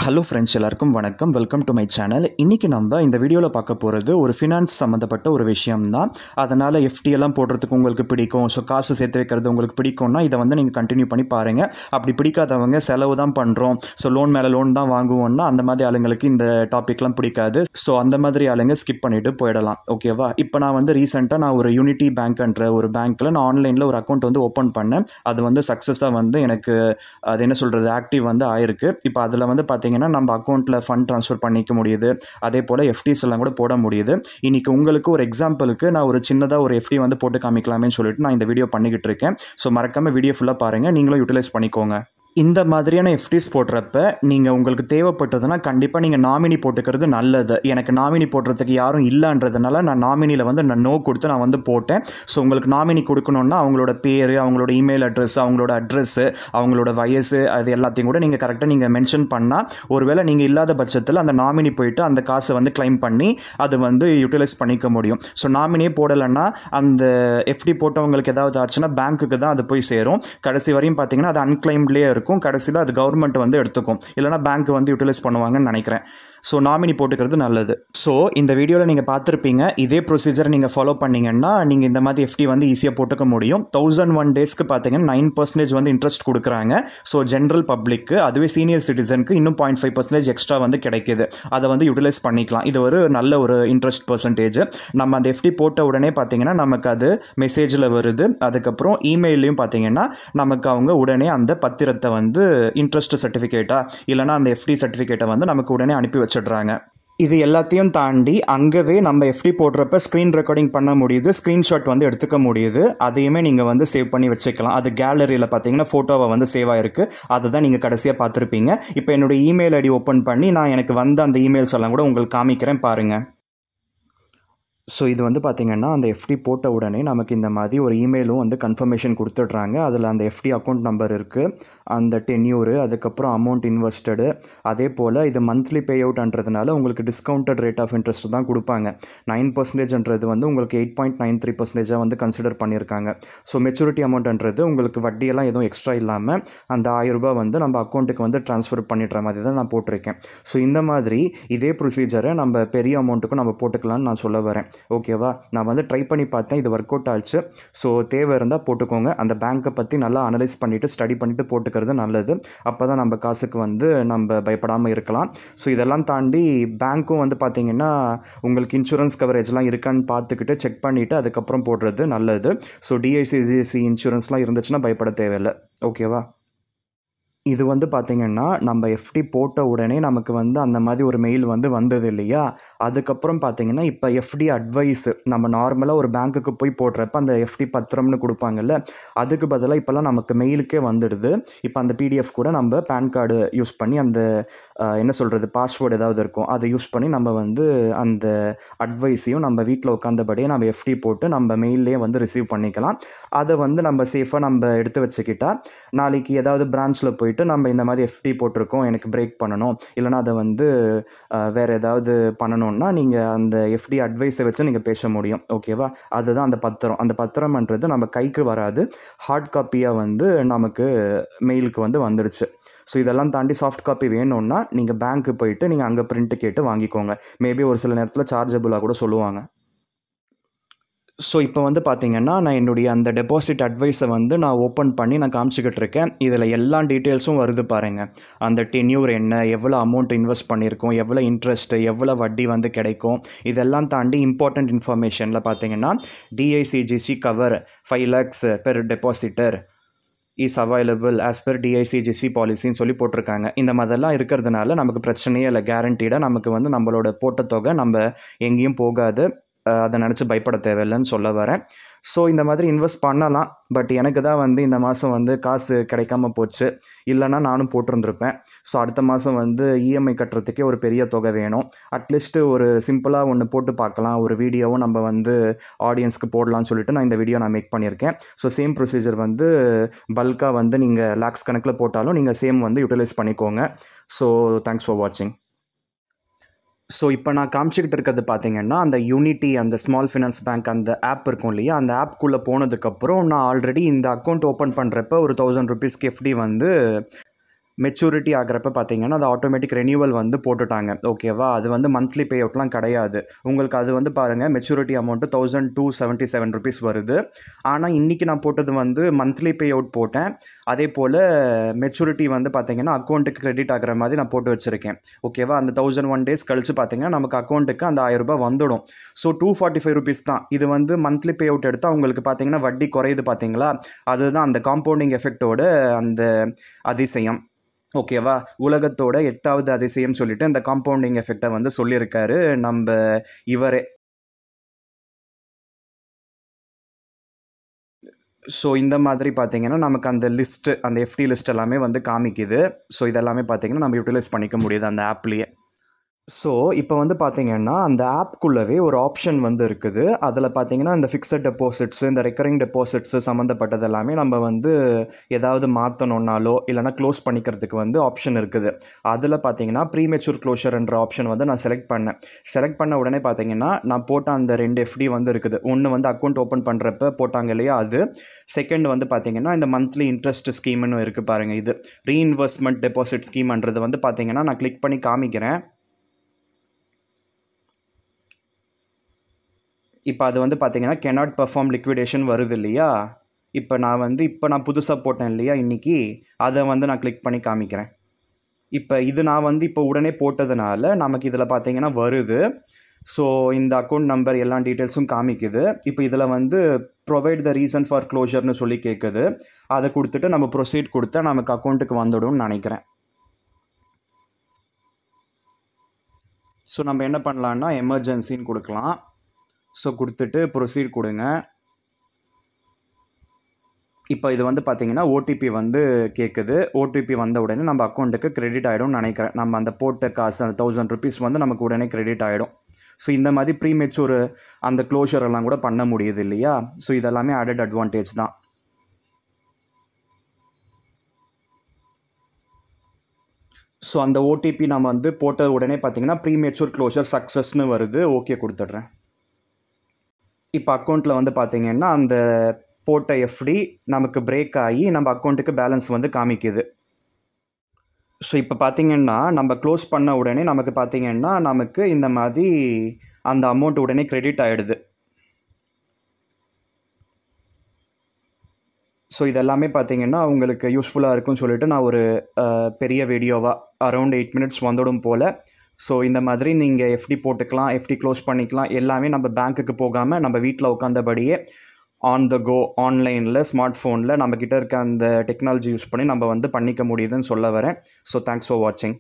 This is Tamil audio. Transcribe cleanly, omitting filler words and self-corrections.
ஹலோ ஃப்ரெண்ட்ஸ், எல்லாருக்கும் வணக்கம். Welcome to my channel. இன்றைக்கி நம்ம இந்த வீடியோவில் பார்க்க போகிறது ஒரு ஃபினான்ஸ் சம்மந்தப்பட்ட ஒரு விஷயம் தான். அதனால் எஃப்டி எல்லாம் போடுறதுக்கு உங்களுக்கு பிடிக்கும், ஸோ காசு சேர்த்து வைக்கிறது உங்களுக்கு பிடிக்கும்னா இதை வந்து நீங்கள் கண்டினியூ பண்ணி பாருங்கள். அப்படி பிடிக்காதவங்க செலவு தான் பண்ணுறோம், ஸோ லோன் மேலே லோன் தான் வாங்குவோம்னா அந்த மாதிரி ஆளுங்களுக்கு இந்த டாப்பிக்லாம் பிடிக்காது. ஸோ அந்த மாதிரி ஆளுங்க ஸ்கிப் பண்ணிவிட்டு போயிடலாம். ஓகேவா? இப்போ நான் வந்து ரீசெண்டாக நான் ஒரு யூனிட்டி பேங்க்ன்ற ஒரு பேங்க்கில் நான் ஆன்லைனில் ஒரு அக்கௌண்ட் வந்து ஓப்பன் பண்ணேன். அது வந்து சக்ஸஸாக வந்து எனக்கு அது என்ன சொல்கிறது ஆக்டிவ் வந்து ஆயிருக்கு. இப்போ அதில் வந்து பார்த்தீங்கன்னா நம்ம அக்கௌண்ட்டில் ஃபண்ட் ட்ரான்ஸ்ஃபர் பண்ணிக்க முடியுது. அதே போல் எஃப்டிஸ் எல்லாம் கூட போட முடியுது. இன்றைக்கி உங்களுக்கு ஒரு எக்ஸாம்பிளுக்கு நான் ஒரு சின்னதாக ஒரு எஃப்டி வந்து போட்டு காமிக்கலாமேன்னு சொல்லிட்டு நான் இந்த வீடியோ பண்ணிக்கிட்டு இருக்கேன். ஸோ மறக்காமல் வீடியோ ஃபுல்லாக பாருங்கள், நீங்களும் யூட்டிலைஸ் பண்ணிக்கோங்க. இந்த மாதிரியான எஃப்டிஸ் போடுறப்ப நீங்கள் உங்களுக்கு தேவைப்பட்டதுன்னா கண்டிப்பாக நீங்கள் நாமினி போட்டுக்கிறது நல்லது. எனக்கு நாமினி போடுறதுக்கு யாரும் இல்லைன்றதுனால நான் நாமினியில் வந்து நான் நோ கொடுத்து நான் வந்து போட்டேன். ஸோ உங்களுக்கு நாமினி கொடுக்கணுன்னா அவங்களோட பேர், அவங்களோட இமெயில் அட்ரஸ், அவங்களோட அட்ரஸ்ஸு, அவங்களோட வயசு, அது எல்லாத்தையும் கூட நீங்கள் கரெக்டாக நீங்கள் மென்ஷன் பண்ணால் ஒருவேளை நீங்கள் இல்லாத பட்சத்தில் அந்த நாமினி போயிட்டு அந்த காசை வந்து கிளைம் பண்ணி அது வந்து யூட்டிலைஸ் பண்ணிக்க முடியும். ஸோ நாமினியே போடலைன்னா அந்த எஃப்டி போட்டவங்களுக்கு ஏதாவது ஆச்சுன்னா பேங்க்குக்கு தான் அது போய் சேரும். கடைசி வரையும் பார்த்தீங்கன்னா அது அன்கிளைம்ட்லேயே இருக்கும். கடைசியில் அது கவர்மெண்ட் வந்து எடுத்துக்கும், இல்லைனா பேங்க் வந்து யூட்டிலைஸ் பண்ணுவாங்கன்னு நினைக்கிறேன். ஸோ நாமினி போட்டுக்கிறது நல்லது. ஸோ இந்த வீடியோவில் நீங்கள் பார்த்துருப்பீங்க, இதே ப்ரொசீஜர் நீங்கள் ஃபாலோ பண்ணிங்கன்னா நீங்கள் இந்த மாதிரி எஃப்டி வந்து ஈஸியாக போட்டுக்க முடியும். 1001 டேஸ்க்கு பார்த்தீங்கன்னா 9% வந்து இன்ட்ரெஸ்ட் கொடுக்குறாங்க. ஸோ ஜென்ரல் பப்ளிக்கு, அதுவே சீனியர் சிட்டிசனுக்கு இன்னும் 0.5% எக்ஸ்ட்ரா வந்து கிடைக்கிது. அதை வந்து யூட்டிலைஸ் பண்ணிக்கலாம். இது ஒரு நல்ல ஒரு இன்ட்ரெஸ்ட் பர்சன்டேஜ். நம்ம அந்த எஃப்டி போட்ட உடனே பார்த்தீங்கன்னா நமக்கு அது மெசேஜில் வருது. அதுக்கப்புறம் இமெயிலையும் பார்த்தீங்கன்னா நமக்கு அவங்க உடனே அந்த பத்திரத்தை வந்து இன்ட்ரெஸ்ட் சர்டிஃபிகேட்டா இல்லைனா அந்த எஃப்டி சர்டிஃபிகேட்டை வந்து நமக்கு உடனே அனுப்பி வச்சிடுறாங்க. இது எல்லாத்தையும் தாண்டி அங்கவே நம்ம எஃப்டி போடுறப்ப ஸ்க்ரீன் ரெக்கார்டிங் பண்ண முடியுது, ஸ்க்ரீன்ஷாட் வந்து எடுத்துக்க முடியுது. அதையுமே நீங்கள் வந்து சேவ் பண்ணி வச்சுக்கலாம். அது கேலரியில் பார்த்தீங்கன்னா ஃபோட்டோவை வந்து சேவ் ஆகிருக்கு. அதை தான் நீங்கள் கடைசியாக பார்த்துருப்பீங்க. இப்போ என்னோடய இமெயில் ஐடி ஓப்பன் பண்ணி நான் எனக்கு வந்த அந்த இமெயில்ஸ் எல்லாம் கூட உங்களுக்கு காமிக்கிறேன் பாருங்கள். ஸோ இது வந்து பார்த்திங்கன்னா அந்த எஃப்டி போட்ட உடனே நமக்கு இந்த மாதிரி ஒரு இமெயிலும் வந்து கன்ஃபர்மேஷன் கொடுத்துட்றாங்க. அதில் அந்த எஃப்டி அக்கௌண்ட் நம்பர் இருக்குது, அந்த டென்யூரு, அதுக்கப்புறம் அமௌண்ட் இன்வெஸ்டடு, அதே போல் இது மந்த்லி பே அவுட்ன்றதுனால உங்களுக்கு டிஸ்கவுண்டட் ரேட் ஆஃப் இன்ட்ரெஸ்ட் தான் கொடுப்பாங்க. 9%ன்றது வந்து உங்களுக்கு 8.93% வந்து கன்சிடர் பண்ணியிருக்காங்க. ஸோ மெச்சூரிட்டி அமௌண்ட்ன்றது உங்களுக்கு வட்டியெல்லாம் எதுவும் எக்ஸ்ட்ரா இல்லாமல் அந்த 1000 ரூபாய் வந்து நம்ம அக்கௌண்ட்டுக்கு வந்து ட்ரான்ஸ்ஃபர் பண்ணிடுற மாதிரி தான் நான் போட்டிருக்கேன். ஸோ இந்த மாதிரி இதே ப்ரொசீஜரை நம்ம பெரிய அமௌண்ட்டுக்கும் நம்ம போட்டுக்கலாம்னு நான் சொல்ல வரேன். ஓகேவா? நான் வந்து ட்ரை பண்ணி பார்த்தேன், இது ஒர்க் அவுட் ஆச்சு. ஸோ தேவை இருந்தால் போட்டுக்கோங்க. அந்த பேங்க்கை பற்றி நல்லா அனலைஸ் பண்ணிவிட்டு ஸ்டடி பண்ணிவிட்டு போட்டுக்கிறது நல்லது. அப்போ தான் நம்ம காசுக்கு வந்து நம்ம பயப்படாமல் இருக்கலாம். ஸோ இதெல்லாம் தாண்டி பேங்க்கும் வந்து பார்த்திங்கன்னா உங்களுக்கு இன்சூரன்ஸ் கவரேஜ்லாம் இருக்கான்னு பார்த்துக்கிட்டு செக் பண்ணிவிட்டு அதுக்கப்புறம் போடுறது நல்லது. ஸோ டிஐசிஜிஎஸ்சி இன்சூரன்ஸ்லாம் இருந்துச்சுன்னா பயப்பட தேவையில்லை. ஓகேவா? இது வந்து பார்த்திங்கன்னா நம்ம எஃப்டி போட்ட உடனே நமக்கு வந்து அந்த மாதிரி ஒரு மெயில் வந்து வந்தது இல்லையா? அதுக்கப்புறம் பார்த்திங்கன்னா இப்போ எஃப்டி அட்வைஸ் நம்ம நார்மலாக ஒரு பேங்க்குக்கு போய் போடுறப்ப அந்த எஃப்டி பத்திரம்னு கொடுப்பாங்கல்ல, அதுக்கு பதிலாக இப்போல்லாம் நமக்கு மெயிலுக்கே வந்துடுது. இப்போ அந்த பிடிஎஃப் கூட நம்ம பேன் கார்டு யூஸ் பண்ணி அந்த என்ன சொல்கிறது பாஸ்வேர்டு ஏதாவது இருக்கும், அதை யூஸ் பண்ணி நம்ம வந்து அந்த அட்வைஸையும் நம்ம வீட்டில் உட்காந்தபடியே நம்ம எஃப்டி போட்டு நம்ம மெயிலே வந்து ரிசீவ் பண்ணிக்கலாம். அதை வந்து நம்ம சேஃபாக நம்ம எடுத்து வச்சுக்கிட்டால் நாளைக்கு ஏதாவது பிரான்ச்சில் போயிட்டு நம்ம இந்த மாதிரி எஃப்டி போட்டிருக்கோம், எனக்கு பிரேக் பண்ணணும், இல்லைனா அதை வந்து வேறு ஏதாவது பண்ணணுன்னா நீங்கள் அந்த எஃப்டி அட்வைஸை வச்சு நீங்கள் பேச முடியும். ஓகேவா? அதுதான் அந்த பத்திரம். அந்த பத்திரம்ன்றது நம்ம கைக்கு வராது, ஹார்ட் காப்பியாக வந்து நமக்கு மெயிலுக்கு வந்து வந்துடுச்சு. ஸோ இதெல்லாம் தாண்டி சாஃப்ட் காப்பி வேணும்னா நீங்கள் பேங்க்கு போயிட்டு நீங்கள் அங்கே பிரிண்ட்டு கேட்டு வாங்கிக்கோங்க. மேபி ஒரு சில நேரத்தில் சார்ஜபிளாக கூட சொல்லுவாங்க. ஸோ இப்போ வந்து பார்த்திங்கன்னா நான் என்னுடைய அந்த டெபாசிட் அட்வைஸை வந்து நான் ஓப்பன் பண்ணி நான் காமிச்சிக்கிட்டு இருக்கேன். இதில் எல்லா டீட்டெயில்ஸும் வருது பாருங்கள். அந்த டென்யூர் என்ன, எவ்வளோ அமௌண்ட் இன்வெஸ்ட் பண்ணியிருக்கோம், எவ்வளோ இன்ட்ரெஸ்ட்டு, எவ்வளோ வட்டி வந்து கிடைக்கும், இதெல்லாம் தாண்டி இம்பார்ட்டண்ட் இன்ஃபர்மேஷனில் பார்த்திங்கன்னா DICGC cover 5 lakhs per depositor is available as per DICGC பாலிசின்னு சொல்லி போட்டிருக்காங்க. இந்த மாதிரிலாம் இருக்கிறதுனால நமக்கு பிரச்சனையே இல்லை. கேரண்டீடாக நமக்கு வந்து நம்மளோட போட்ட தொகை நம்ம எங்கேயும் போகாது. அதை நினச்சி பயப்பட தேவையில்லைன்னு சொல்ல வரேன். ஸோ இந்த மாதிரி இன்வெஸ்ட் பண்ணலாம். பட் எனக்கு தான் வந்து இந்த மாதம் வந்து காசு கிடைக்காம போச்சு, இல்லைனா நானும் போட்டிருந்துருப்பேன். ஸோ அடுத்த மாதம் வந்து இஎம்ஐ கட்டுறதுக்கே ஒரு பெரிய தொகை வேணும். அட்லீஸ்ட்டு ஒரு சிம்பிளாக ஒன்று போட்டு பார்க்கலாம், ஒரு வீடியோவும் நம்ம வந்து ஆடியன்ஸ்க்கு போடலாம்னு சொல்லிட்டு நான் இந்த வீடியோ நான் மேக் பண்ணியிருக்கேன். ஸோ சேம் ப்ரொசீஜர் வந்து பல்காக வந்து நீங்கள் லேக்ஸ் கணக்கில் போட்டாலும் நீங்கள் சேம் வந்து யூட்டிலைஸ் பண்ணிக்கோங்க. ஸோ தேங்க்ஸ் ஃபார் வாட்சிங். ஸோ இப்போ நான் காமிச்சிக்கிட்டு இருக்கிறது பார்த்தீங்கன்னா அந்த யூனிட்டி அந்த ஸ்மால் ஃபினான்ஸ் பேங்க் அந்த ஆப் இருக்கும் இல்லையா, அந்த ஆப்குள்ளே போனதுக்கப்புறம் நான் ஆல்ரெடி இந்த அக்கௌண்ட் ஓப்பன் பண்ணுறப்ப ஒரு 1000 rupees எஃப்டி வந்து மெச்சூரிட்டி ஆகிறப்ப பார்த்தீங்கன்னா அது ஆட்டோமேட்டிக் ரெனியூவல் வந்து போட்டுட்டாங்க. ஓகேவா? அது வந்து மந்த்லி பே அவுட்லாம் கிடையாது. உங்களுக்கு அது வந்து பாருங்கள் மெச்சூரிட்டி அமௌண்ட்டு ₹1277 வருது. ஆனால் இன்றைக்கி நான் போட்டது வந்து மந்த்லி பே அவுட் போட்டேன். அதே போல் மெச்சூரிட்டி வந்து பார்த்தீங்கன்னா அக்கௌண்ட்டுக்கு கிரெடிட் ஆகிற மாதிரி நான் போட்டு வச்சுருக்கேன். ஓகேவா? அந்த 1001 டேஸ் கழித்து பார்த்தீங்கன்னா நமக்கு அக்கௌண்ட்டுக்கு அந்த ₹1000 வந்துடும். ஸோ ₹245 தான். இது வந்து மந்த்லி பே அவுட் எடுத்தால் உங்களுக்கு பார்த்தீங்கன்னா வட்டி குறையுது பார்த்தீங்களா? அதுதான் அந்த காம்பவுண்டிங் எஃபெக்டோட அந்த அதிசயம். ஓகேவா? உலகத்தோட 8வது அதிசயம் சொல்லிட்டு இந்த காம்பவுண்டிங் எஃபெக்டை வந்து சொல்லியிருக்காரு நம்ம இவரே. ஸோ இந்த மாதிரி பார்த்தீங்கன்னா நமக்கு அந்த லிஸ்ட்டு அந்த எஃப்டி லிஸ்ட் எல்லாமே வந்து காமிக்குது. ஸோ இதெல்லாமே பார்த்தீங்கன்னா நம்ம யூட்டிலைஸ் பண்ணிக்க முடியுது அந்த ஆப்லேயே. ஸோ இப்போ வந்து பார்த்தீங்கன்னா அந்த ஆப்குள்ளவே ஒரு ஆப்ஷன் வந்து இருக்குது. அதில் பார்த்தீங்கன்னா இந்த ஃபிக்ஸட் டெபாசிட்ஸு இந்த ரெக்கரிங் டெபாசிட்ஸு சம்மந்தப்பட்டது எல்லாமே நம்ம வந்து ஏதாவது மாற்றணுன்னாலோ இல்லைனா க்ளோஸ் பண்ணிக்கிறதுக்கு வந்து ஆப்ஷன் இருக்குது. அதில் பார்த்தீங்கன்னா ப்ரீமெச்சூர் க்ளோஷர்ன்ற ஆப்ஷன் வந்து நான் செலக்ட் பண்ணேன். செலக்ட் பண்ண உடனே பார்த்தீங்கன்னா நான் போட்ட அந்த 2 எஃப்டி வந்து இருக்குது. ஒன்று வந்து அக்கௌண்ட் ஓப்பன் பண்ணுறப்ப போட்டாங்க இல்லையா அது. செகண்ட் வந்து பார்த்தீங்கன்னா இந்த மந்த்லி இன்ட்ரெஸ்ட் ஸ்கீம்னு இருக்குது பாருங்கள். இது ரீஇன்வெஸ்ட்மெண்ட் டெபாசிட் ஸ்கீம்ன்றது வந்து பார்த்தீங்கன்னா நான் கிளிக் பண்ணி காமிக்கிறேன். இப்போ அது வந்து பார்த்தீங்கன்னா கேனாட் பெர்ஃபார்ம் லிக்விடேஷன் வருது இல்லையா? இப்போ நான் புதுசாக போட்டேன் இல்லையா இன்றைக்கி, அதை வந்து நான் கிளிக் பண்ணி காமிக்கிறேன். இப்போ இது நான் வந்து இப்போ உடனே போட்டதுனால நமக்கு இதில் பார்த்தீங்கன்னா வருது. ஸோ இந்த அக்கௌண்ட் நம்பர் எல்லா டீட்டெயில்ஸும் காமிக்குது. இப்போ இதில் வந்து ப்ரொவைட் த ரீசன் ஃபார் க்ளோஷர்னு சொல்லி கேட்குது. அதை கொடுத்துட்டு நம்ம ப்ரொசீட் கொடுத்தா நமக்கு அக்கௌண்ட்டுக்கு வந்துடும்னு நினைக்கிறேன். ஸோ நம்ம என்ன பண்ணலான்னா எமர்ஜென்சின்னு கொடுக்கலாம். ஸோ கொடுத்துட்டு ப்ரொசீட் கொடுங்க. இப்போ இது வந்து பார்த்தீங்கன்னா ஓடிபி வந்து கேட்குது. ஓடிபி வந்த உடனே நம்ம அக்கௌண்ட்டுக்கு கிரெடிட் ஆகிடும்னு நினைக்கிறேன். நம்ம அந்த போட்ட காசு அந்த ₹1000 வந்து நமக்கு உடனே கிரெடிட் ஆகிடும். ஸோ இந்த மாதிரி ப்ரீமெச்சூர் அந்த க்ளோஷர் எல்லாம் கூட பண்ண முடியுது இல்லையா? ஸோ இதெல்லாமே ஆடட் அட்வான்டேஜ் தான். ஸோ அந்த ஓடிபி நம்ம வந்து போட்ட உடனே பார்த்தீங்கன்னா ப்ரீமெச்சூர் க்ளோஷர் சக்ஸஸ்னு வருது. ஓகே கொடுத்துட்றேன். இப்போ அக்கௌண்ட்டில் வந்து பார்த்தீங்கன்னா அந்த போட்ட எஃப்டி நமக்கு பிரேக் ஆகி நம்ம அக்கௌண்ட்டுக்கு பேலன்ஸ் வந்து காமிக்குது. ஸோ இப்போ பார்த்தீங்கன்னா நம்ம க்ளோஸ் பண்ண உடனே நமக்கு பார்த்தீங்கன்னா நமக்கு இந்த மாதிரி அந்த அமௌண்ட் உடனே கிரெடிட் ஆகிடுது. ஸோ இதெல்லாமே பார்த்தீங்கன்னா உங்களுக்கு யூஸ்ஃபுல்லாக இருக்குன்னு சொல்லிட்டு நான் ஒரு பெரிய வீடியோவாக அரௌண்ட் 8 மினிட்ஸ் வந்துடும் போல். ஸோ இந்த மாதிரி நீங்கள் எஃப்டி போட்டுக்கலாம், எஃப்டி க்ளோஸ் பண்ணிக்கலாம். எல்லாமே நம்ம பேங்க்குக்கு போகாமல் நம்ம வீட்டில் உட்காந்தபடியே ஆன் த கோ ஆன்லைனில் ஸ்மார்ட் ஃபோனில் நம்மக்கிட்ட இருக்க அந்த டெக்னாலஜி யூஸ் பண்ணி நம்ம வந்து பண்ணிக்க முடியுதுன்னு சொல்ல வரேன். ஸோ தேங்க்ஸ் ஃபார் வாட்சிங்.